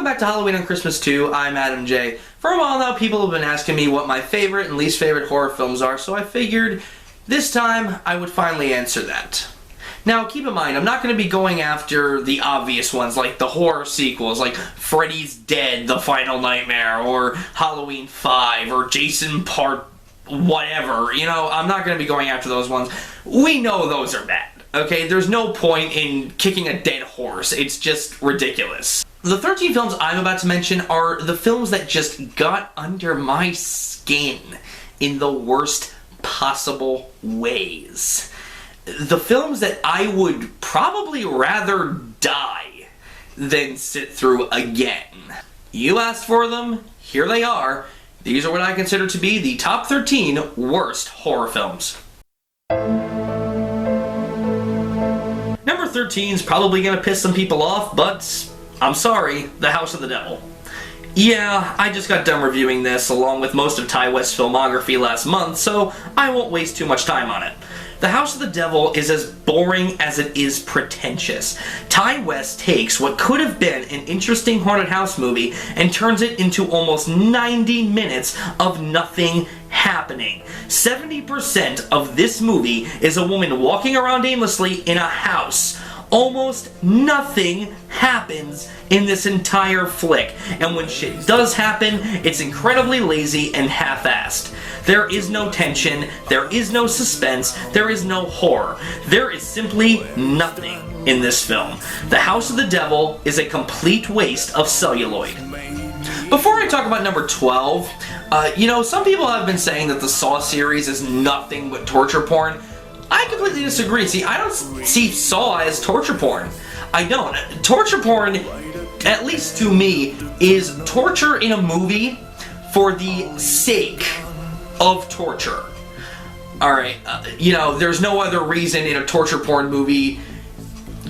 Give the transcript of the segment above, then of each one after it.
back to Halloween on Christmas 2. I'm Adam J. For a while now, people have been asking me what my favorite and least favorite horror films are, so I figured this time I would finally answer that. Now, keep in mind, I'm not going to be going after the obvious ones, like the horror sequels, like Freddy's Dead, The Final Nightmare, or Halloween 5, or Jason Part whatever. You know, I'm not going to be going after those ones. We know those are bad, okay? There's no point in kicking a dead horse. It's just ridiculous. The 13 films I'm about to mention are the films that just got under my skin in the worst possible ways. The films that I would probably rather die than sit through again. You asked for them, here they are. These are what I consider to be the top 13 worst horror films. Number 13 is probably going to piss some people off, but I'm sorry, The House of the Devil. Yeah, I just got done reviewing this along with most of Ty West's filmography last month, so I won't waste too much time on it. The House of the Devil is as boring as it is pretentious. Ty West takes what could have been an interesting haunted house movie and turns it into almost 90 minutes of nothing happening. 70% of this movie is a woman walking around aimlessly in a house. Almost nothing happens in this entire flick, and when shit does happen, it's incredibly lazy and half-assed. There is no tension, there is no suspense, there is no horror. There is simply nothing in this film. The House of the Devil is a complete waste of celluloid. Before I talk about number 12, some people have been saying that the Saw series is nothing but torture porn. I completely disagree. See, I don't see Saw as torture porn. I don't. Torture porn, at least to me, is torture in a movie for the sake of torture. Alright, there's no other reason in a torture porn movie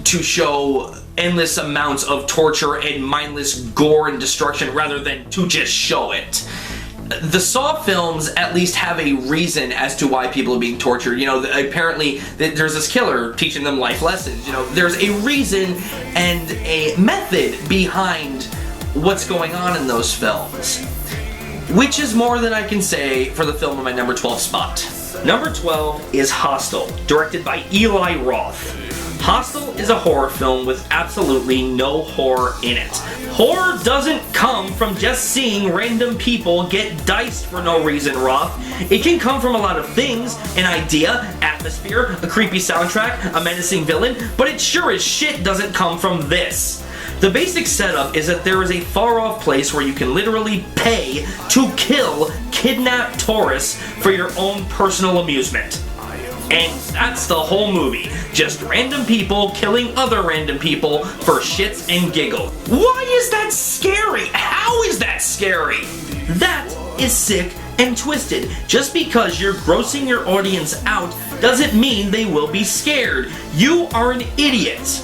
to show endless amounts of torture and mindless gore and destruction rather than to just show it. The Saw films at least have a reason as to why people are being tortured. Apparently there's this killer teaching them life lessons. There's a reason and a method behind what's going on in those films. Which is more than I can say for the film on my number 12 spot. Number 12 is Hostel, directed by Eli Roth. Hostel is a horror film with absolutely no horror in it. Horror doesn't come from just seeing random people get diced for no reason, Roth. It can come from a lot of things, an idea, atmosphere, a creepy soundtrack, a menacing villain, but it sure as shit doesn't come from this. The basic setup is that there is a far-off place where you can literally pay to kill kidnapped tourists for your own personal amusement. And that's the whole movie. Just random people killing other random people for shits and giggles. Why is that scary? How is that scary? That is sick and twisted. Just because you're grossing your audience out doesn't mean they will be scared. You are an idiot.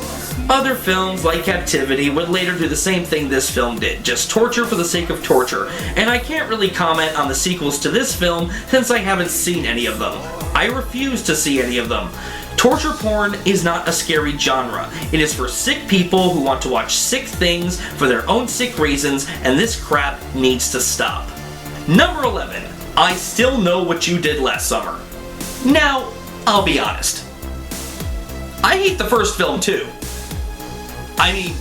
Other films, like Captivity, would later do the same thing this film did, just torture for the sake of torture, and I can't really comment on the sequels to this film since I haven't seen any of them. I refuse to see any of them. Torture porn is not a scary genre. It is for sick people who want to watch sick things for their own sick reasons, and this crap needs to stop. Number 11, I Still Know What You Did Last Summer. Now, I'll be honest. I hate the first film too. I mean,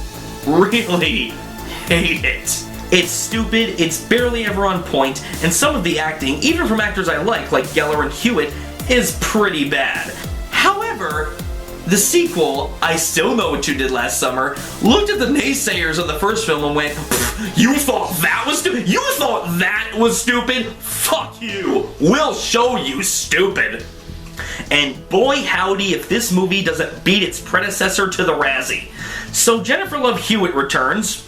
really hate it. It's stupid, it's barely ever on point, and some of the acting, even from actors I like Geller and Hewitt, is pretty bad. However, the sequel, I Still Know What You Did Last Summer, looked at the naysayers of the first film and went, "You thought that was stupid? You thought that was stupid? Fuck you! We'll show you stupid!" And boy howdy if this movie doesn't beat its predecessor to the Razzie. So Jennifer Love Hewitt returns,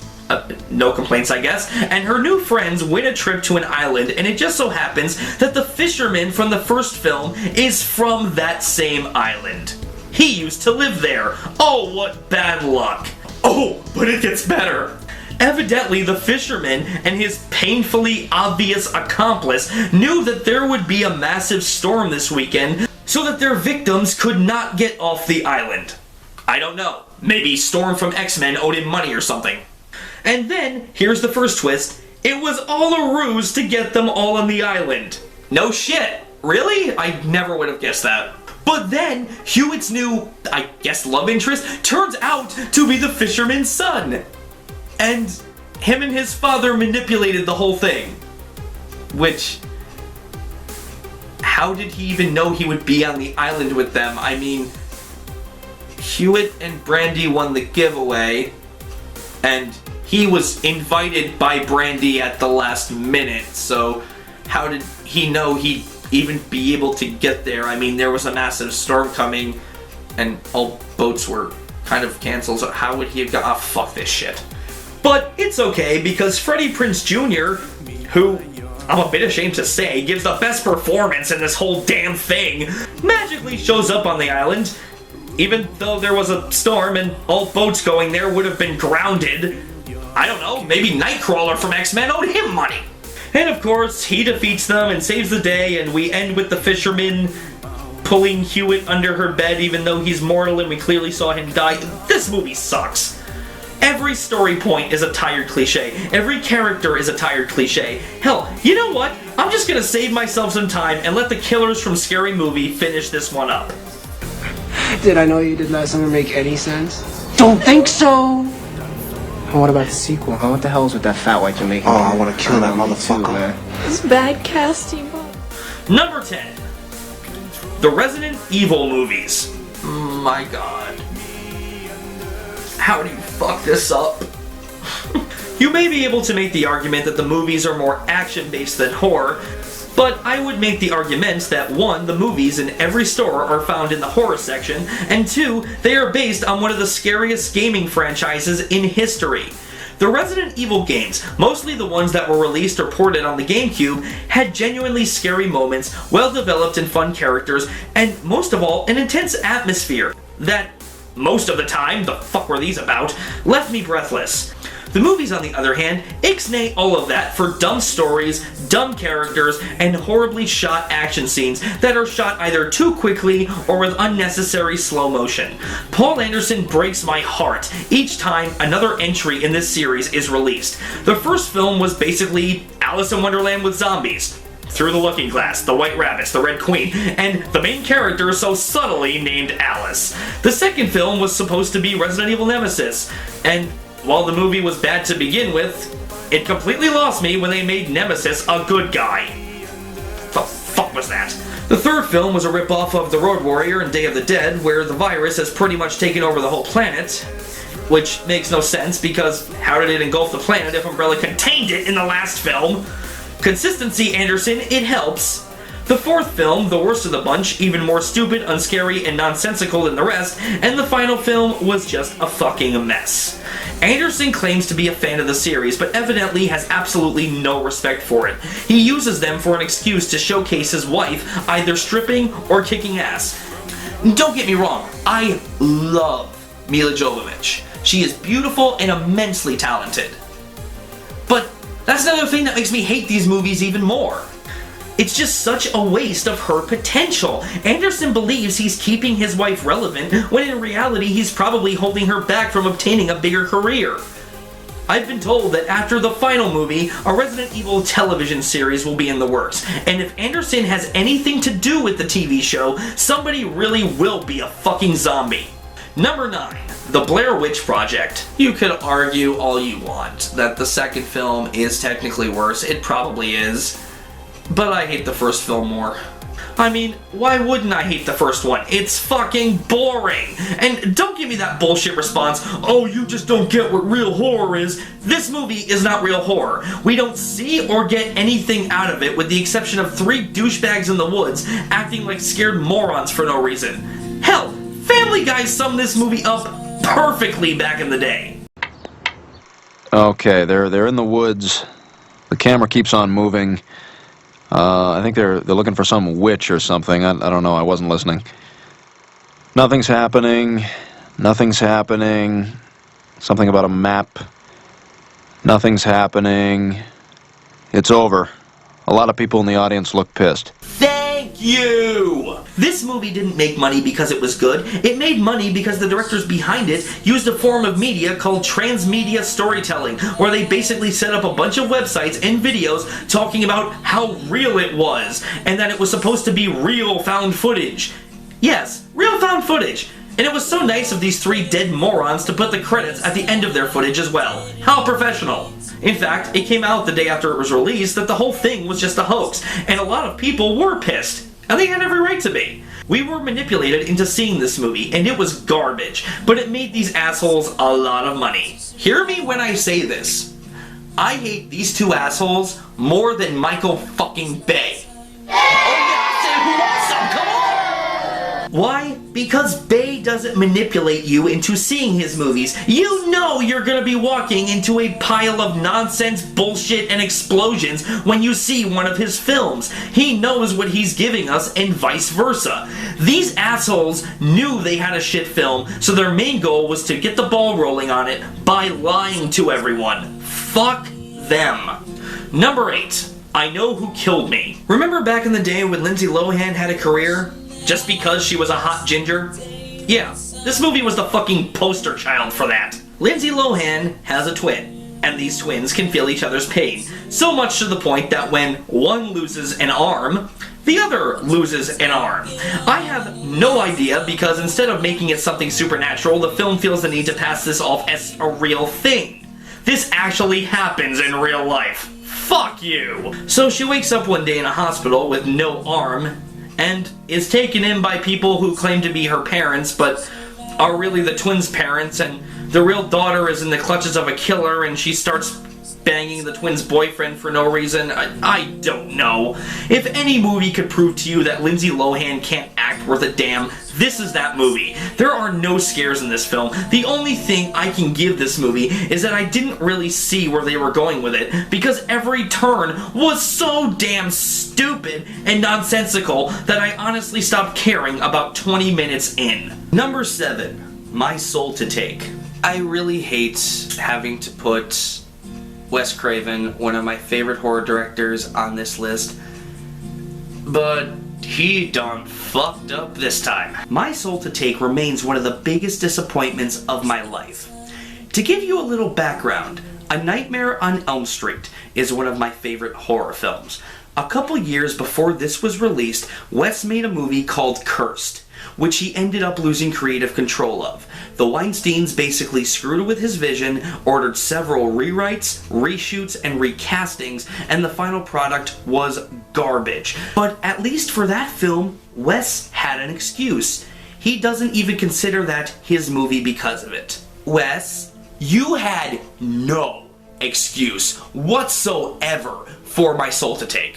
no complaints I guess, and her new friends win a trip to an island, and it just so happens that the fisherman from the first film is from that same island. He used to live there. Oh, what bad luck. Oh, but it gets better. Evidently, the fisherman and his painfully obvious accomplice knew that there would be a massive storm this weekend, so that their victims could not get off the island. I don't know. Maybe Storm from X-Men owed him money or something. And then, here's the first twist, it was all a ruse to get them all on the island. No shit. Really? I never would have guessed that. But then, Hewitt's new, I guess, love interest turns out to be the fisherman's son. And him and his father manipulated the whole thing. Which, how did he even know he would be on the island with them? I mean, Hewitt and Brandy won the giveaway, and he was invited by Brandy at the last minute, so how did he know he'd even be able to get there? I mean, there was a massive storm coming, and all boats were kind of canceled, so how would he have got... fuck this shit. But it's okay, because Freddie Prinze Jr., who, I'm a bit ashamed to say, gives the best performance in this whole damn thing, magically shows up on the island, even though there was a storm and all boats going there would have been grounded. I don't know, maybe Nightcrawler from X-Men owed him money. And of course, he defeats them and saves the day, and we end with the fisherman pulling Hewitt under her bed even though he's mortal and we clearly saw him die. This movie sucks. Every story point is a tired cliche. Every character is a tired cliche. Hell, you know what? I'm just gonna save myself some time and let the killers from Scary Movie finish this one up. Did I know you did last summer make any sense? Don't think so! And what about the sequel, huh? What the hell is with that fat white Jamaican? Oh, I want to kill that motherfucker. Too, man. It's bad casting. Number 10. The Resident Evil movies. My god. How do you fuck this up? You may be able to make the argument that the movies are more action-based than horror, but I would make the argument that 1, the movies in every store are found in the horror section, and 2, they are based on one of the scariest gaming franchises in history. The Resident Evil games, mostly the ones that were released or ported on the GameCube, had genuinely scary moments, well-developed and fun characters, and most of all, an intense atmosphere that, most of the time, the fuck were these about, left me breathless. The movies, on the other hand, ixnay all of that for dumb stories, dumb characters, and horribly shot action scenes that are shot either too quickly or with unnecessary slow motion. Paul Anderson breaks my heart each time another entry in this series is released. The first film was basically Alice in Wonderland with zombies. Through the Looking Glass, the White Rabbits, the Red Queen, and the main character so subtly named Alice. The second film was supposed to be Resident Evil Nemesis, and while the movie was bad to begin with, it completely lost me when they made Nemesis a good guy. The fuck was that? The third film was a ripoff of The Road Warrior and Day of the Dead, where the virus has pretty much taken over the whole planet, which makes no sense because how did it engulf the planet if Umbrella contained it in the last film? Consistency, Anderson, it helps. The fourth film, the worst of the bunch, even more stupid, unscary, and nonsensical than the rest, and the final film was just a fucking mess. Anderson claims to be a fan of the series, but evidently has absolutely no respect for it. He uses them for an excuse to showcase his wife either stripping or kicking ass. Don't get me wrong, I love Mila Jovovich. She is beautiful and immensely talented. But that's another thing that makes me hate these movies even more. It's just such a waste of her potential. Anderson believes he's keeping his wife relevant, when in reality he's probably holding her back from obtaining a bigger career. I've been told that after the final movie, a Resident Evil television series will be in the works, and if Anderson has anything to do with the TV show, somebody really will be a fucking zombie. Number 9. The Blair Witch Project. You could argue all you want that the second film is technically worse. It probably is. But I hate the first film more. I mean, why wouldn't I hate the first one? It's fucking boring! And don't give me that bullshit response, oh, you just don't get what real horror is. This movie is not real horror. We don't see or get anything out of it with the exception of 3 douchebags in the woods acting like scared morons for no reason. Hell, Family Guy summed this movie up perfectly back in the day. Okay, they're in the woods. The camera keeps on moving. I think they're looking for some witch or something. I don't know. I wasn't listening. Nothing's happening. Nothing's happening. Something about a map. Nothing's happening. It's over. A lot of people in the audience look pissed. Thank you! This movie didn't make money because it was good. It made money because the directors behind it used a form of media called transmedia storytelling, where they basically set up a bunch of websites and videos talking about how real it was, and that it was supposed to be real found footage. Yes, real found footage. And it was so nice of these three dead morons to put the credits at the end of their footage as well. How professional. In fact, it came out the day after it was released that the whole thing was just a hoax, and a lot of people were pissed. And they had every right to be. We were manipulated into seeing this movie, and it was garbage, but it made these assholes a lot of money. Hear me when I say this. I hate these two assholes more than Michael fucking Bay. Oh yeah, I said who wants some, come on! Why? Because Bay doesn't manipulate you into seeing his movies. You know you're gonna be walking into a pile of nonsense, bullshit, and explosions when you see one of his films. He knows what he's giving us and vice versa. These assholes knew they had a shit film, so their main goal was to get the ball rolling on it by lying to everyone. Fuck them. Number 8. I Know Who Killed Me. Remember back in the day when Lindsay Lohan had a career? Just because she was a hot ginger? Yeah, this movie was the fucking poster child for that. Lindsay Lohan has a twin, and these twins can feel each other's pain, so much to the point that when one loses an arm, the other loses an arm. I have no idea because instead of making it something supernatural, the film feels the need to pass this off as a real thing. This actually happens in real life. Fuck you! So she wakes up one day in a hospital with no arm, and is taken in by people who claim to be her parents, but are really the twins' parents, and the real daughter is in the clutches of a killer, and she starts banging the twins' boyfriend for no reason. I don't know. If any movie could prove to you that Lindsay Lohan can't act worth a damn, this is that movie. There are no scares in this film. The only thing I can give this movie is that I didn't really see where they were going with it, because every turn was so damn stupid and nonsensical that I honestly stopped caring about 20 minutes in. Number 7. My Soul to Take. I really hate having to put Wes Craven, one of my favorite horror directors, on this list, but he done fucked up this time. My Soul to Take remains one of the biggest disappointments of my life. To give you a little background, A Nightmare on Elm Street is one of my favorite horror films. A couple years before this was released, Wes made a movie called Cursed, which he ended up losing creative control of. The Weinsteins basically screwed with his vision, ordered several rewrites, reshoots, and recastings, and the final product was garbage. But at least for that film, Wes had an excuse. He doesn't even consider that his movie because of it. Wes, you had no excuse whatsoever for My Soul to Take.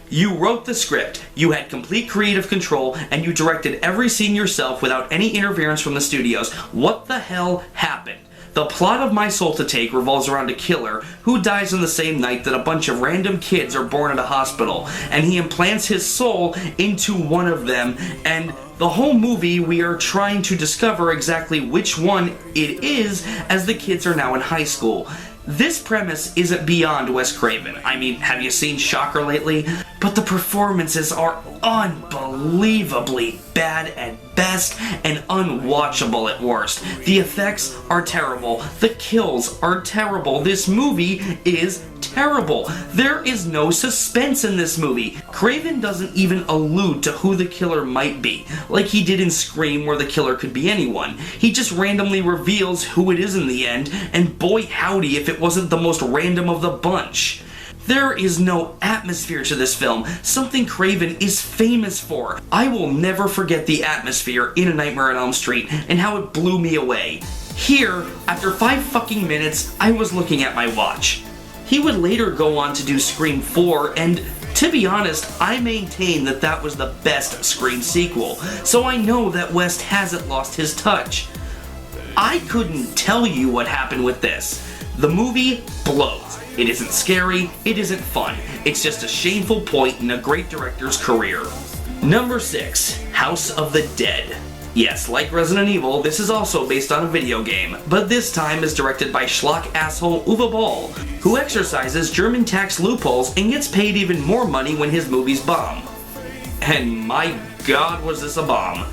You wrote the script, you had complete creative control, and you directed every scene yourself without any interference from the studios. What the hell happened? The plot of My Soul to Take revolves around a killer who dies on the same night that a bunch of random kids are born at a hospital, and he implants his soul into one of them, and the whole movie we are trying to discover exactly which one it is as the kids are now in high school. This premise isn't beyond Wes Craven. I mean, have you seen Shocker lately? But the performances are unbelievably bad at best and unwatchable at worst. The effects are terrible. The kills are terrible. This movie is terrible. There is no suspense in this movie. Craven doesn't even allude to who the killer might be, like he did in Scream, where the killer could be anyone. He just randomly reveals who it is in the end, and boy howdy if it wasn't the most random of the bunch. There is no atmosphere to this film, something Craven is famous for. I will never forget the atmosphere in A Nightmare on Elm Street and how it blew me away. Here, after 5 fucking minutes, I was looking at my watch. He would later go on to do Scream 4, and to be honest, I maintain that that was the best Scream sequel, so I know that West hasn't lost his touch. I couldn't tell you what happened with this. The movie blows. It isn't scary, it isn't fun. It's just a shameful point in a great director's career. Number 6, House of the Dead. Yes, like Resident Evil, this is also based on a video game, but this time is directed by schlock asshole Uwe Boll, who exercises German tax loopholes and gets paid even more money when his movies bomb. and my god was this a bomb.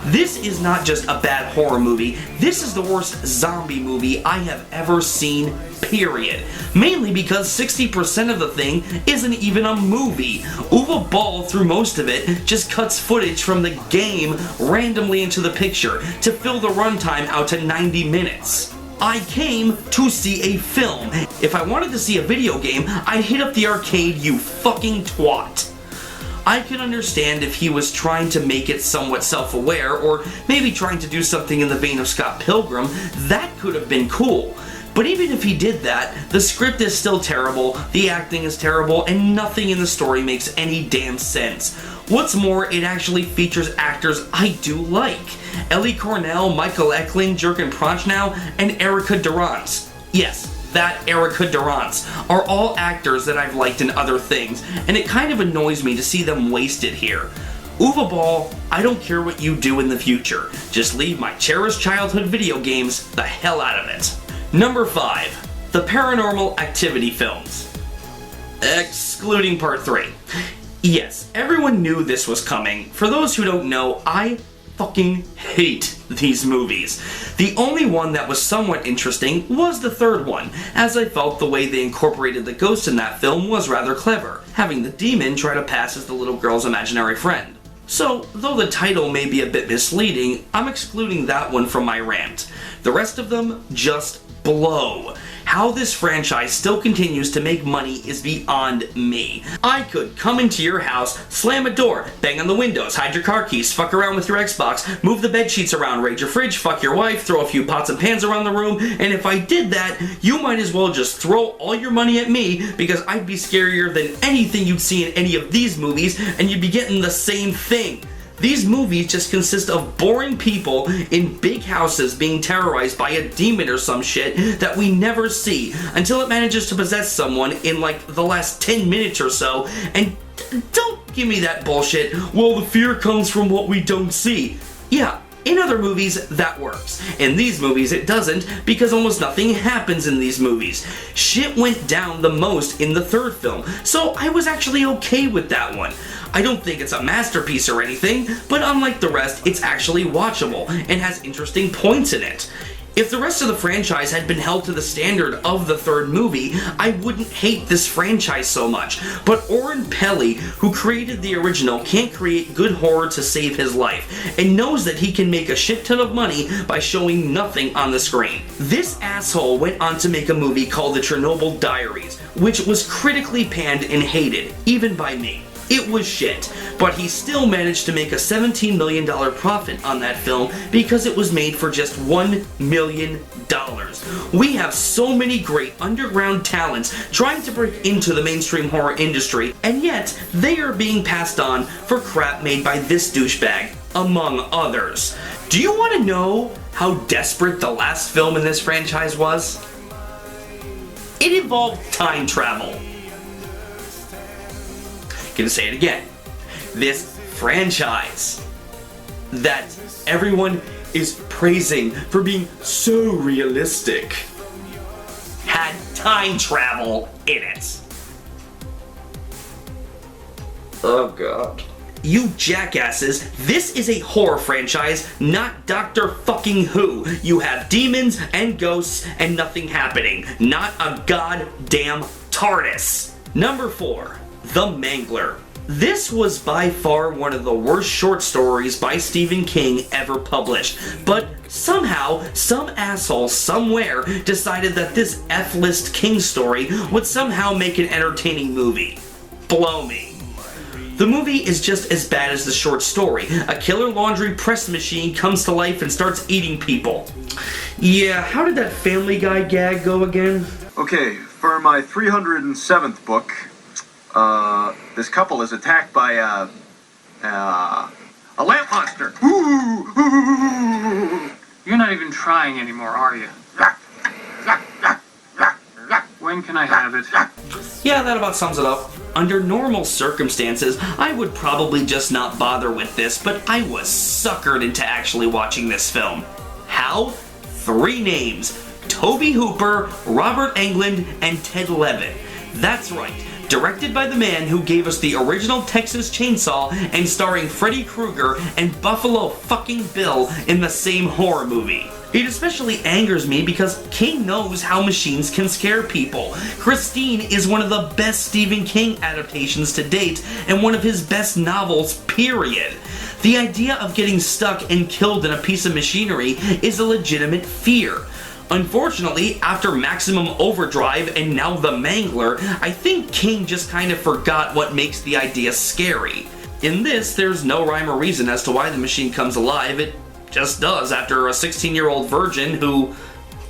This is not just a bad horror movie, this is the worst zombie movie I have ever seen, period. Mainly because 60% of the thing isn't even a movie. Uwe Ball, through most of it, just cuts footage from the game randomly into the picture to fill the runtime out to 90 minutes. I came to see a film. If I wanted to see a video game, I'd hit up the arcade, you fucking twat. I can understand if he was trying to make it somewhat self-aware, or maybe trying to do something in the vein of Scott Pilgrim. That could have been cool. But even if he did that, the script is still terrible, the acting is terrible, and nothing in the story makes any damn sense. What's more, it actually features actors I do like. Ellie Cornell, Michael Eckling, Jurgen Prochnow, and Erica Durance. Yes, that Erica Durance are all actors that I've liked in other things, and it kind of annoys me to see them wasted here. Uwe Ball, I don't care what you do in the future. Just leave my cherished childhood video games the hell out of it. Number 5. The Paranormal Activity films. Excluding Part 3. Yes, everyone knew this was coming. For those who don't know, I fucking hate these movies. The only one that was somewhat interesting was the third one, as I felt the way they incorporated the ghost in that film was rather clever, having the demon try to pass as the little girl's imaginary friend. So, though the title may be a bit misleading, I'm excluding that one from my rant. The rest of them just blow. How this franchise still continues to make money is beyond me. I could come into your house, slam a door, bang on the windows, hide your car keys, fuck around with your Xbox, move the bed sheets around, raid your fridge, fuck your wife, throw a few pots and pans around the room, and if I did that, you might as well just throw all your money at me, because I'd be scarier than anything you'd see in any of these movies, and you'd be getting the same thing. These movies just consist of boring people in big houses being terrorized by a demon or some shit that we never see until it manages to possess someone in like the last 10 minutes or so, and don't give me that bullshit, well the fear comes from what we don't see. Yeah, in other movies that works. In these movies it doesn't, because almost nothing happens in these movies. Shit went down the most in the third film, so I was actually okay with that one. I don't think it's a masterpiece or anything, but unlike the rest, it's actually watchable and has interesting points in it. If the rest of the franchise had been held to the standard of the third movie, I wouldn't hate this franchise so much. But Oren Peli, who created the original, can't create good horror to save his life, and knows that he can make a shit ton of money by showing nothing on the screen. This asshole went on to make a movie called The Chernobyl Diaries, which was critically panned and hated, even by me. It was shit, but he still managed to make a $17 million profit on that film because it was made for just $1 million. We have so many great underground talents trying to break into the mainstream horror industry, and yet they are being passed on for crap made by this douchebag, among others. Do you want to know how desperate the last film in this franchise was? It involved time travel. Gonna say it again. This franchise that everyone is praising for being so realistic had time travel in it. Oh god. You jackasses, this is a horror franchise, not Doctor fucking Who. You have demons and ghosts and nothing happening. Not a goddamn TARDIS. Number 4. The Mangler. This was by far one of the worst short stories by Stephen King ever published, but somehow, some asshole somewhere decided that this F-list King story would somehow make an entertaining movie. Blow me. The movie is just as bad as the short story. A killer laundry press machine comes to life and starts eating people. Yeah, how did that Family Guy gag go again? Okay, for my 307th book, this couple is attacked by a lamp monster. You're not even trying anymore, are you? When can I have it? Yeah, that about sums it up. Under normal circumstances, I would probably just not bother with this, but I was suckered into actually watching this film. How? 3 names. Toby Hooper, Robert Englund, and Ted Levitt. That's right. Directed by the man who gave us the original Texas Chainsaw and starring Freddy Krueger and Buffalo fucking Bill in the same horror movie. It especially angers me because King knows how machines can scare people. Christine is one of the best Stephen King adaptations to date and one of his best novels, period. The idea of getting stuck and killed in a piece of machinery is a legitimate fear. Unfortunately, after Maximum Overdrive and now The Mangler, I think King just kind of forgot what makes the idea scary. In this, there's no rhyme or reason as to why the machine comes alive. It just does after a 16-year-old virgin who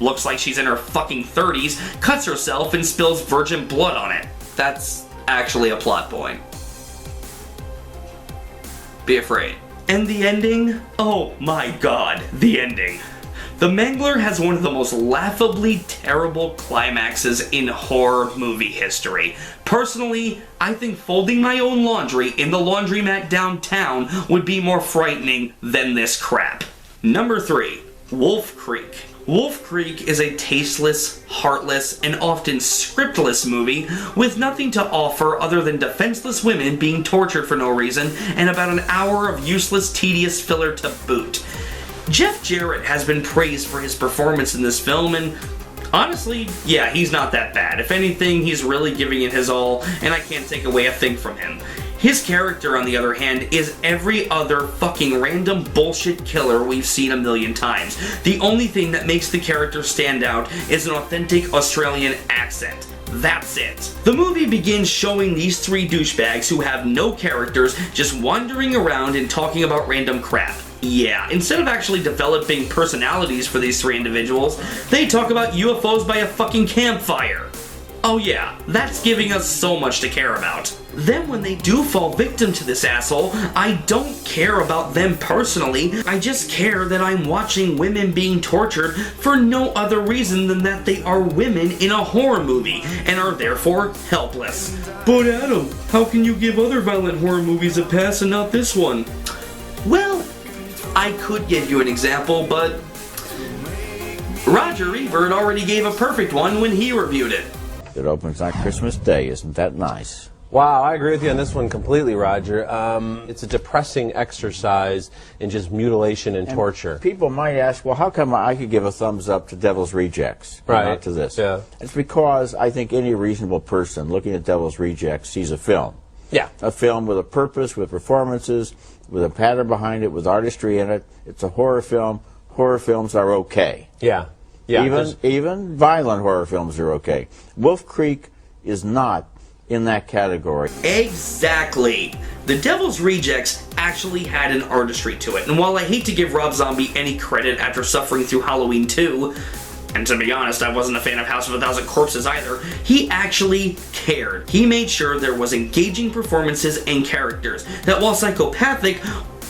looks like she's in her fucking 30s cuts herself and spills virgin blood on it. That's actually a plot point. Be afraid. And the ending? Oh my god, the ending. The Mangler has one of the most laughably terrible climaxes in horror movie history. Personally, I think folding my own laundry in the laundromat downtown would be more frightening than this crap. Number 3. Wolf Creek. Wolf Creek is a tasteless, heartless, and often scriptless movie with nothing to offer other than defenseless women being tortured for no reason and about an hour of useless, tedious filler to boot. Jeff Jarrett has been praised for his performance in this film, and honestly, yeah, he's not that bad. If anything, he's really giving it his all, and I can't take away a thing from him. His character, on the other hand, is every other fucking random bullshit killer we've seen a million times. The only thing that makes the character stand out is an authentic Australian accent. That's it. The movie begins showing these 3 douchebags who have no characters just wandering around and talking about random crap. Yeah, instead of actually developing personalities for these 3 individuals, they talk about UFOs by a fucking campfire. Oh yeah, that's giving us so much to care about. Then when they do fall victim to this asshole, I don't care about them personally, I just care that I'm watching women being tortured for no other reason than that they are women in a horror movie, and are therefore helpless. But Adam, how can you give other violent horror movies a pass and not this one? Well, I could give you an example, but Roger Ebert already gave a perfect one when he reviewed it. It opens on Christmas Day. Isn't that nice? Wow, I agree with you on this one completely, Roger. It's a depressing exercise in just mutilation and torture. People might ask, well, how come I could give a thumbs up to Devil's Rejects, but not to this? Yeah. It's because I think any reasonable person looking at Devil's Rejects sees a film. Yeah. A film with a purpose, with performances, with a pattern behind it, with artistry in it. It's a horror film. Horror films are okay. Yeah. Yeah. Even violent horror films are okay. Wolf Creek is not in that category. Exactly. The Devil's Rejects actually had an artistry to it, and while I hate to give Rob Zombie any credit after suffering through Halloween 2, and to be honest, I wasn't a fan of House of a Thousand Corpses either, he actually cared. He made sure there was engaging performances and characters that, while psychopathic,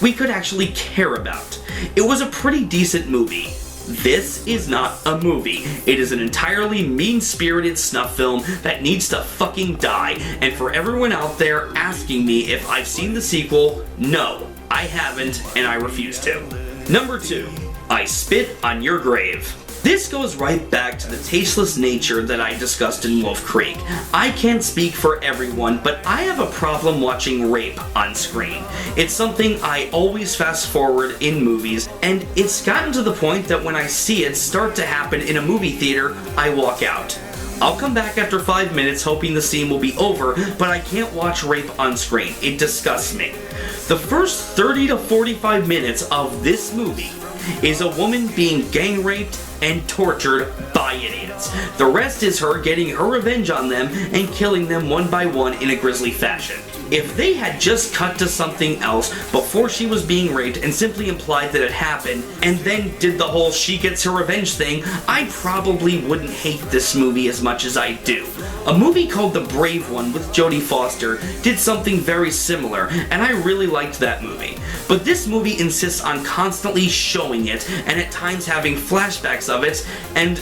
we could actually care about. It was a pretty decent movie. This is not a movie. It is an entirely mean-spirited snuff film that needs to fucking die. And for everyone out there asking me if I've seen the sequel, no, I haven't, and I refuse to. Number 2, I Spit on Your Grave. This goes right back to the tasteless nature that I discussed in Wolf Creek. I can't speak for everyone, but I have a problem watching rape on screen. It's something I always fast forward in movies, and it's gotten to the point that when I see it start to happen in a movie theater, I walk out. I'll come back after 5 minutes hoping the scene will be over, but I can't watch rape on screen. It disgusts me. The first 30 to 45 minutes of this movie is a woman being gang raped and tortured by idiots. The rest is her getting her revenge on them and killing them one by one in a grisly fashion. If they had just cut to something else before she was being raped and simply implied that it happened, and then did the whole she gets her revenge thing, I probably wouldn't hate this movie as much as I do. A movie called The Brave One with Jodie Foster did something very similar, and I really liked that movie. But this movie insists on constantly showing it, and at times having flashbacks of it, and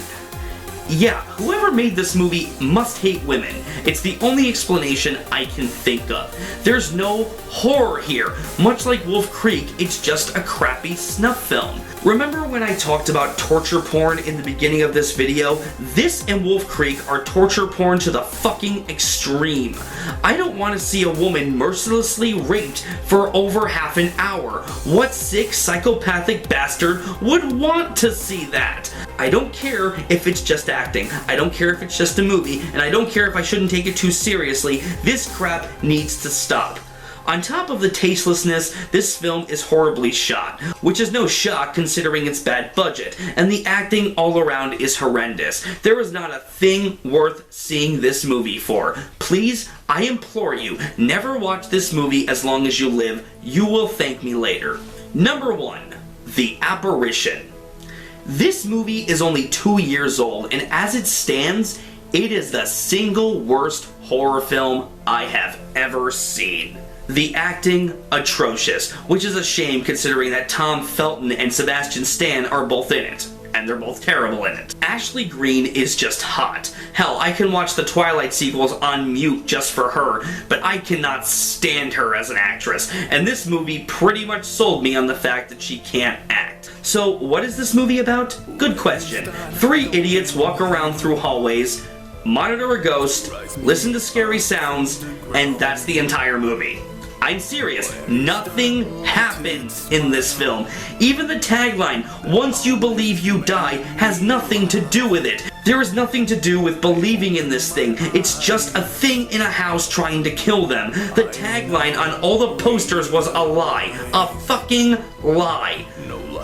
Yeah, whoever made this movie must hate women. It's the only explanation I can think of. There's no horror here. Much like Wolf Creek, it's just a crappy snuff film. Remember when I talked about torture porn in the beginning of this video? This and Wolf Creek are torture porn to the fucking extreme. I don't want to see a woman mercilessly raped for over half an hour. What sick psychopathic bastard would want to see that? I don't care if it's just acting, I don't care if it's just a movie, and I don't care if I shouldn't take it too seriously. This crap needs to stop. On top of the tastelessness, this film is horribly shot, which is no shock considering its bad budget, and the acting all around is horrendous. There is not a thing worth seeing this movie for. Please, I implore you, never watch this movie as long as you live. You will thank me later. Number 1. The Apparition. This movie is only 2 years old, and as it stands, it is the single worst horror film I have ever seen. The acting, atrocious, which is a shame considering that Tom Felton and Sebastian Stan are both in it. And they're both terrible in it. Ashley Greene is just hot. Hell, I can watch the Twilight sequels on mute just for her, but I cannot stand her as an actress, and this movie pretty much sold me on the fact that she can't act. So, what is this movie about? Good question. 3 idiots walk around through hallways, monitor a ghost, listen to scary sounds, and that's the entire movie. I'm serious, nothing happens in this film. Even the tagline, "Once you believe you die," has nothing to do with it. There is nothing to do with believing in this thing. It's just a thing in a house trying to kill them. The tagline on all the posters was a lie. A fucking lie.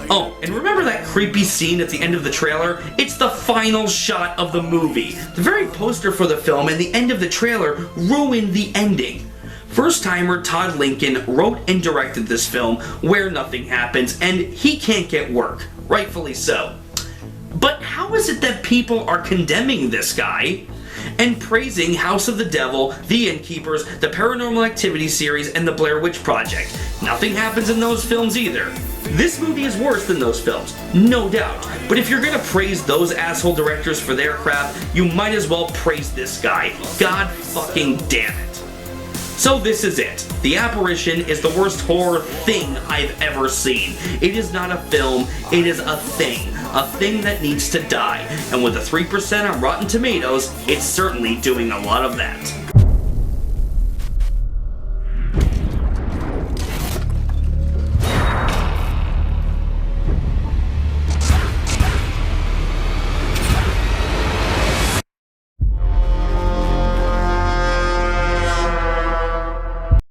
Oh, and remember that creepy scene at the end of the trailer? It's the final shot of the movie. The very poster for the film and the end of the trailer ruined the ending. First-timer Todd Lincoln wrote and directed this film where nothing happens, and he can't get work. Rightfully so. But how is it that people are condemning this guy and praising House of the Devil, The Innkeepers, the Paranormal Activity series, and the Blair Witch Project? Nothing happens in those films either. This movie is worse than those films, no doubt. But if you're gonna praise those asshole directors for their crap, you might as well praise this guy. God fucking damn it. So this is it. The Apparition is the worst horror thing I've ever seen. It is not a film, it is a thing that needs to die. And with a 3% on Rotten Tomatoes, it's certainly doing a lot of that.